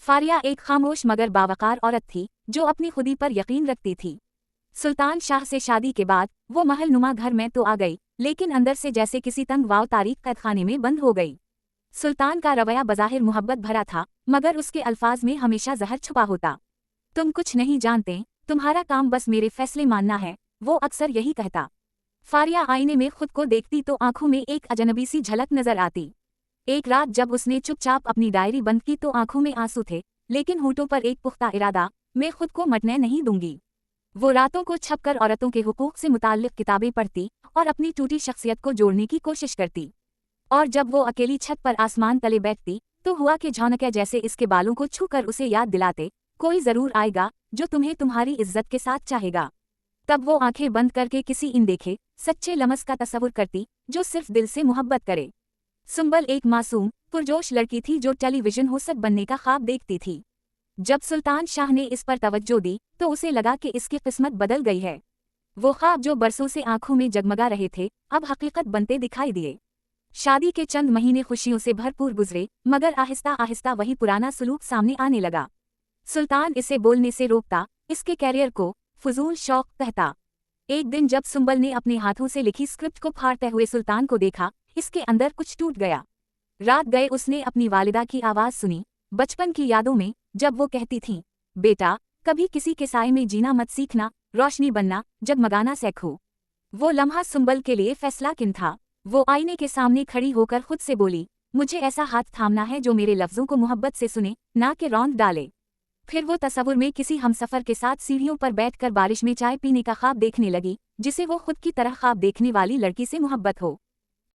फारिया एक खामोश मगर बावकार औरत थी जो अपनी खुदी पर यकीन रखती थी। सुल्तान शाह से शादी के बाद वो महल नुमा घर में तो आ गई, लेकिन अंदर से जैसे किसी तंग वाव तारीख कैदखाने में बंद हो गई। सुल्तान का रवैया बज़ाहिर मोहब्बत भरा था, मगर उसके अल्फाज में हमेशा जहर छुपा होता। तुम कुछ नहीं जानते, तुम्हारा काम बस मेरे फैसले मानना है, वो अक्सर यही कहता। फारिया आईने में खुद को देखती तो आंखों में एक अजनबी सी झलक नजर आती। एक रात जब उसने चुपचाप अपनी डायरी बंद की तो आंखों में आंसू थे, लेकिन होठों पर एक पुख्ता इरादा, मैं खुद को मटने नहीं दूंगी। वो रातों को छपकर औरतों के हुकूक से मुताल्लिक किताबें पढ़ती और अपनी टूटी शख्सियत को जोड़ने की कोशिश करती। और जब वो अकेली छत पर आसमान तले बैठती तो हुआ के झौनके जैसे इसके बालों को छूकर उसे याद दिलाते, कोई जरूर आएगा जो तुम्हें तुम्हारी इज्जत के साथ चाहेगा। तब वो आंखें बंद करके किसी इनदेखे सच्चे लम्स का तस्वुर करती जो सिर्फ दिल से मोहब्बत करे। सुंबल एक मासूम पुरजोश लड़की थी जो टेलीविजन होस्ट बनने का ख्वाब देखती थी। जब सुल्तान शाह ने इस पर तवज्जो दी तो उसे लगा कि इसकी किस्मत बदल गई है। वो ख्वाब जो बरसों से आंखों में जगमगा रहे थे अब हकीकत बनते दिखाई दिए। शादी के चंद महीने खुशियों से भरपूर गुजरे, मगर आहिस्ता आहिस्ता वही पुराना सलूक सामने आने लगा। सुल्तान इसे बोलने से रोकता, इसके कैरियर को फजूल शौक कहता। एक दिन जब सुंबल ने अपने हाथों से लिखी स्क्रिप्ट को फाड़ते हुए सुल्तान को देखा, इसके अंदर कुछ टूट गया। रात गए उसने अपनी वालिदा की आवाज़ सुनी, बचपन की यादों में, जब वो कहती थीं, बेटा कभी किसी के साए में जीना मत सीखना, रोशनी बनना, जगमगाना सीखो। वो लम्हा सुंबल के लिए फैसला किन था। वो आईने के सामने खड़ी होकर खुद से बोली, मुझे ऐसा हाथ थामना है जो मेरे लफ्ज़ों को मोहब्बत से सुने, ना कि रौंद डाले। फिर वो तस्वुर में किसी हमसफ़र के साथ सीढ़ियों पर बैठकर बारिश में चाय पीने का ख्वाब देखने लगी, जिसे वो खुद की तरह ख्वाब देखने वाली लड़की से मोहब्बत हो।